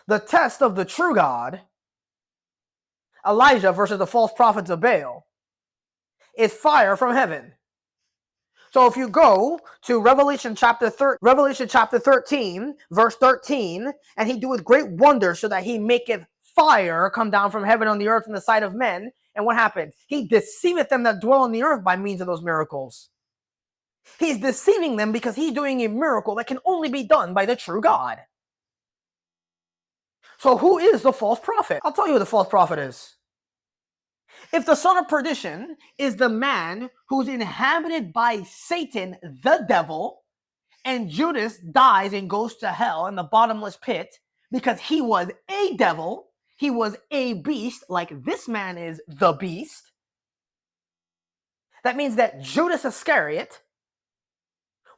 The test of the true God, Elijah versus the false prophets of Baal, is fire from heaven. So if you go to Revelation chapter 13, verse 13, and he doeth great wonders, so that he maketh fire come down from heaven on the earth in the sight of men. And what happened? He deceiveth them that dwell on the earth by means of those miracles. He's deceiving them because he's doing a miracle that can only be done by the true God. So who is the false prophet? I'll tell you who the false prophet is. If the son of perdition is the man who's inhabited by Satan, the devil, and Judas dies and goes to hell in the bottomless pit because he was a devil, he was a beast, like this man is the beast, that means that Judas Iscariot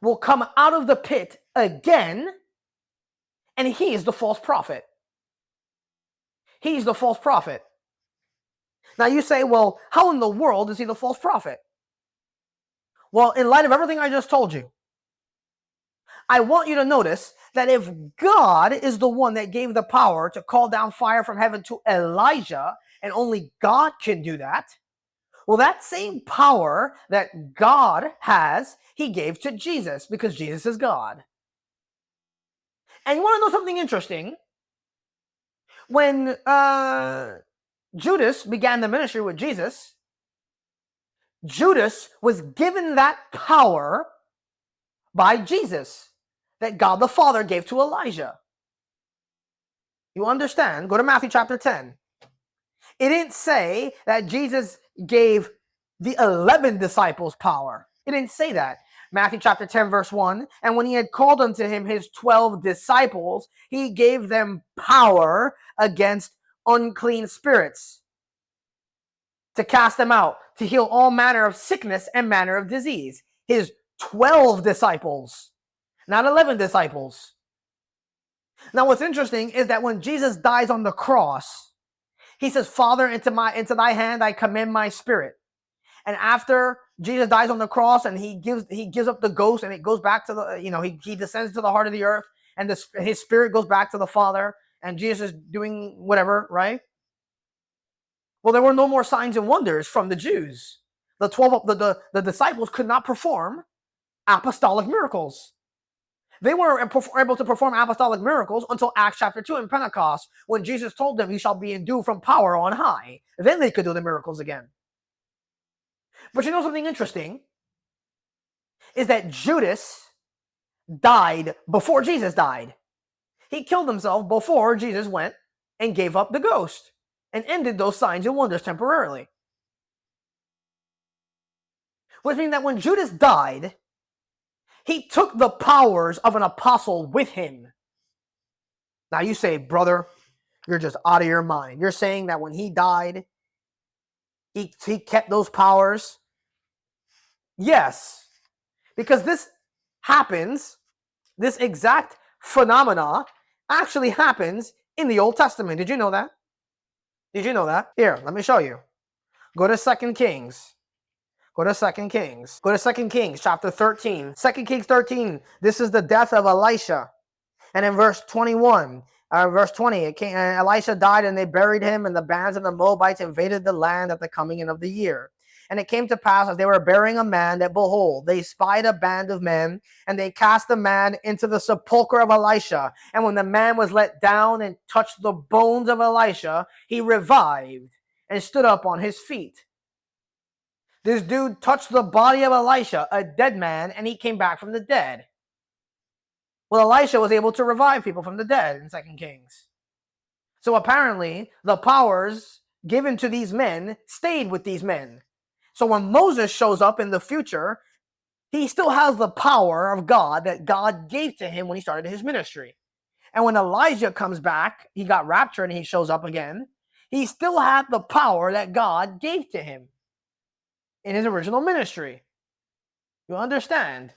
will come out of the pit again, and he is the false prophet. He's the false prophet. Now you say, well, how in the world is he the false prophet? Well, in light of everything I just told you, I want you to notice that if God is the one that gave the power to call down fire from heaven to Elijah, and only God can do that, well, that same power that God has, he gave to Jesus, because Jesus is God. And you want to know something interesting? When Judas began the ministry with Jesus, Judas was given that power by Jesus that God the Father gave to Elijah. You understand? Go to Matthew chapter 10. It didn't say that Jesus gave the 11 disciples power. It didn't say that. Matthew chapter 10 verse 1, and when he had called unto him his 12 disciples, he gave them power against unclean spirits, to cast them out, to heal all manner of sickness and manner of disease. His 12 disciples, not 11 disciples. Now, what's interesting is that when Jesus dies on the cross, he says, Father, into thy hand I commend my spirit. And after Jesus dies on the cross and he gives up the ghost, and it goes back to the, he descends to the heart of the earth, and his spirit goes back to the Father, and Jesus is doing whatever, right? Well, there were no more signs and wonders from the Jews. The disciples could not perform apostolic miracles. They weren't able to perform apostolic miracles until Acts chapter 2 in Pentecost, when Jesus told them, "You shall be endued from power on high." Then they could do the miracles again. But you know something interesting? Is that Judas died before Jesus died. He killed himself before Jesus went and gave up the ghost and ended those signs and wonders temporarily. Which means that when Judas died, he took the powers of an apostle with him. Now you say, brother, you're just out of your mind. You're saying that when he died, he kept those powers? Yes, because this exact phenomena actually happens in the Old Testament. Did you know that? Did you know that? Here, let me show you. Go to 2 Kings. Go to 2 Kings. Go to 2 Kings chapter 13. 2 Kings 13. This is the death of Elisha. And in verse 21, verse 20, Elisha died and they buried him, and the bands of the Moabites invaded the land at the coming in of the year. And it came to pass, as they were burying a man, that behold, they spied a band of men, and they cast the man into the sepulchre of Elisha. And when the man was let down and touched the bones of Elisha, he revived and stood up on his feet. This dude touched the body of Elisha, a dead man, and he came back from the dead. Well, Elisha was able to revive people from the dead in 2 Kings. So apparently, the powers given to these men stayed with these men. So when Moses shows up in the future, he still has the power of God that God gave to him when he started his ministry. And when Elijah comes back, he got raptured and he shows up again, he still had the power that God gave to him in his original ministry. You understand?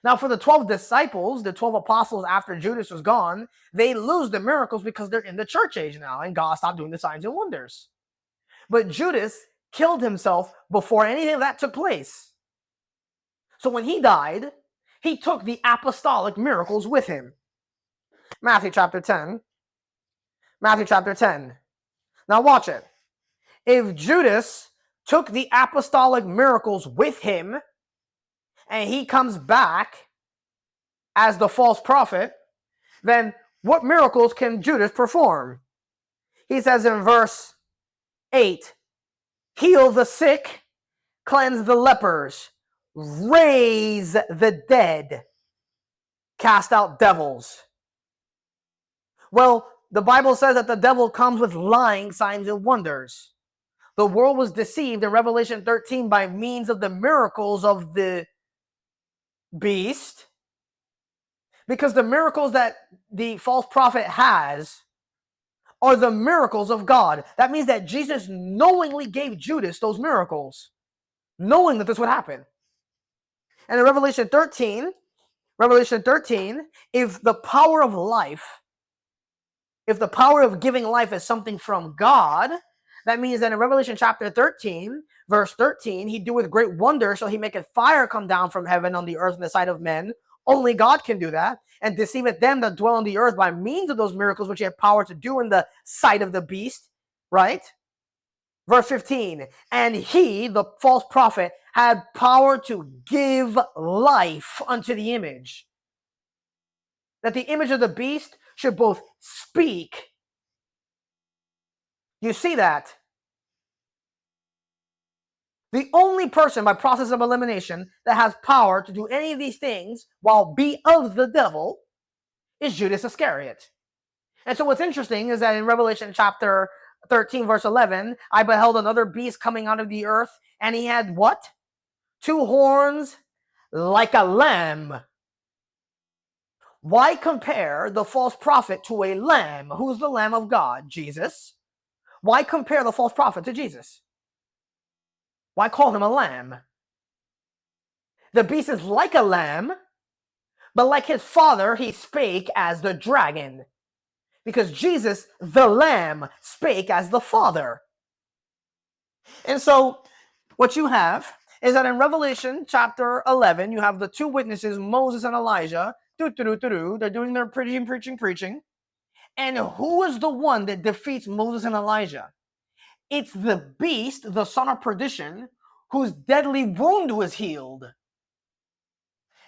Now, for the 12 disciples, the 12 apostles after Judas was gone, they lose the miracles because they're in the church age now, and God stopped doing the signs and wonders. But Judas killed himself before anything of that took place. So when he died, he took the apostolic miracles with him. Matthew chapter 10. Matthew chapter 10. Now watch it. If Judas took the apostolic miracles with him, and he comes back as the false prophet, then what miracles can Judas perform? He says in verse 8, heal the sick, cleanse the lepers, raise the dead, cast out devils. Well, the Bible says that the devil comes with lying signs and wonders. The world was deceived in Revelation 13 by means of the miracles of the beast, because the miracles that the false prophet has are the miracles of God. That means that Jesus knowingly gave Judas those miracles, knowing that this would happen. And in Revelation 13, if the power of life, if the power of giving life is something from God, that means that in Revelation chapter 13, verse 13, he doeth great wonders, so he maketh fire come down from heaven on the earth in the sight of men. Only God can do that, and deceiveth them that dwell on the earth by means of those miracles which he had power to do in the sight of the beast, right? Verse 15, and he, the false prophet, had power to give life unto the image, that the image of the beast should both speak. You see that? The only person by process of elimination that has power to do any of these things while be of the devil is Judas Iscariot. And so what's interesting is that in Revelation chapter 13, verse 11, I beheld another beast coming out of the earth, and he had what? 2 horns like a lamb. Why compare the false prophet to a lamb? Who's the Lamb of God? Jesus. Why compare the false prophet to Jesus? Why call him a lamb? The beast is like a lamb, But like his father, he spake as the dragon. Because Jesus, the Lamb, spake as the Father. And so what you have is that in Revelation chapter 11, you have the two witnesses, Moses and Elijah. They're doing their preaching. And who is the one that defeats Moses and Elijah? It's the beast, the son of perdition, whose deadly wound was healed.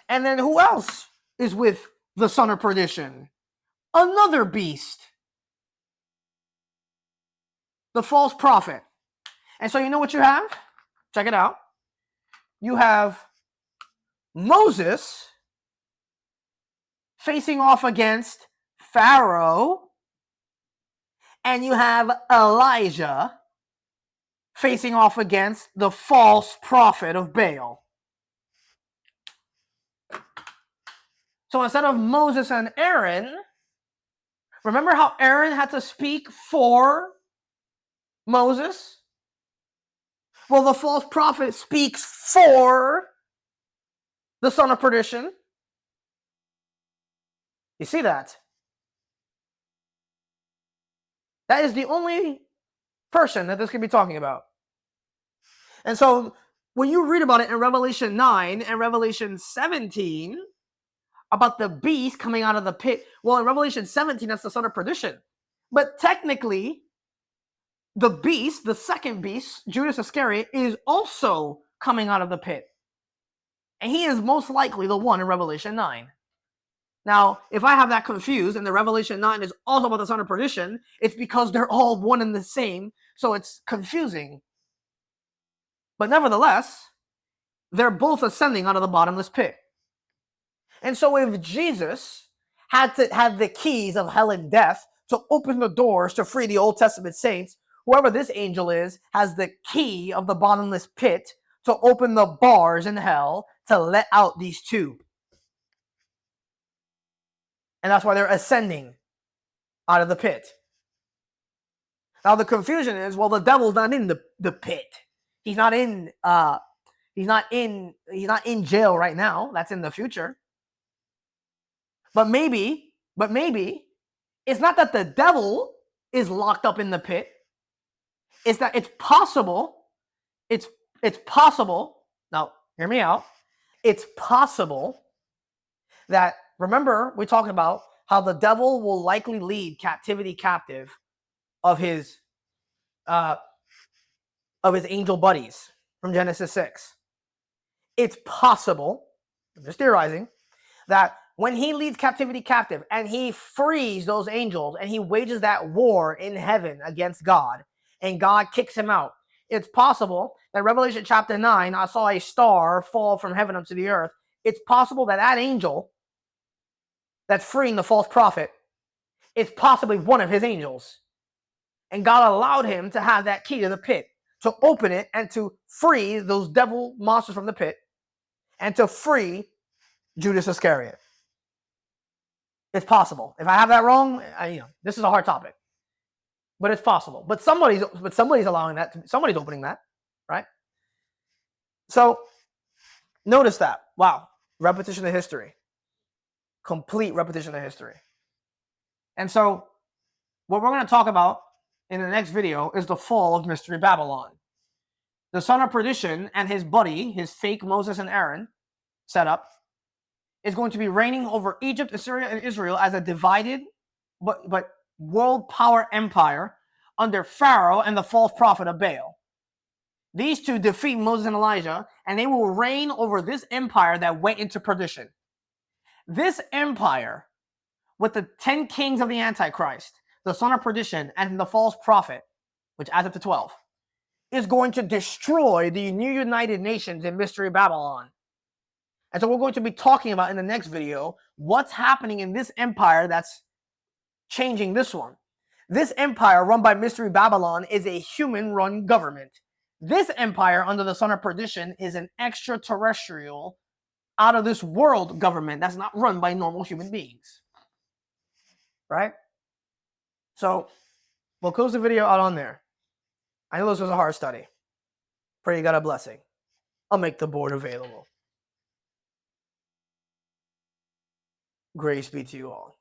And then who else is with the son of perdition? Another beast, the false prophet. And so you know what you have? Check it out. You have Moses facing off against Pharaoh, and you have Elijah facing off against the false prophet of Baal. So instead of Moses and Aaron, remember how Aaron had to speak for Moses? Well, the false prophet speaks for the son of perdition. You see that? That is the only person that this could be talking about. And so when you read about it in Revelation 9 and Revelation 17, about the beast coming out of the pit, well, in Revelation 17, that's the son of perdition. But technically, the beast, the second beast, Judas Iscariot, is also coming out of the pit. And he is most likely the one in Revelation 9. Now, if I have that confused and the Revelation 9 is also about the son of perdition, it's because they're all one and the same, so it's confusing. But nevertheless, they're both ascending out of the bottomless pit. And so if Jesus had the keys of hell and death to open the doors to free the Old Testament saints, whoever this angel is has the key of the bottomless pit to open the bars in hell to let out these two. And that's why they're ascending out of the pit. Now the confusion is, well, the devil's not in the pit. He's not in jail right now. That's in the future. But maybe it's not that the devil is locked up in the pit. It's that it's possible. It's possible. Now, hear me out. It's possible that, remember, we talked about how the devil will likely lead captivity captive of his angel buddies from Genesis 6. It's possible, I'm just theorizing, that when he leads captivity captive and he frees those angels and he wages that war in heaven against God and God kicks him out, it's possible that Revelation chapter 9, I saw a star fall from heaven unto the earth. It's possible that that angel that's freeing the false prophet is possibly one of his angels. And God allowed him to have that key to the pit, to open it and to free those devil monsters from the pit and to free Judas Iscariot. It's possible. If I have that wrong, this is a hard topic, but it's possible. But somebody's allowing that. Somebody's opening that, right? So notice that. Wow, repetition of history, complete repetition of history. And so, what we're going to talk about in the next video is the fall of Mystery Babylon. The son of perdition and his buddy, his fake Moses and Aaron setup, is going to be reigning over Egypt, Assyria, and Israel as a divided but world power empire under Pharaoh and the false prophet of Baal. These two defeat Moses and Elijah, and they will reign over this empire that went into perdition. This empire, with the 10 kings of the Antichrist, the son of perdition, and the false prophet, which adds up to 12, is going to destroy the new United Nations in Mystery Babylon. And so we're going to be talking about in the next video what's happening in this empire that's changing this one. This empire run by Mystery Babylon is a human-run government. This empire under the son of perdition is an extraterrestrial, out-of-this-world government that's not run by normal human beings. Right? So we'll close the video out on there. I know this was a hard study. Pray you got a blessing. I'll make the board available. Grace be to you all.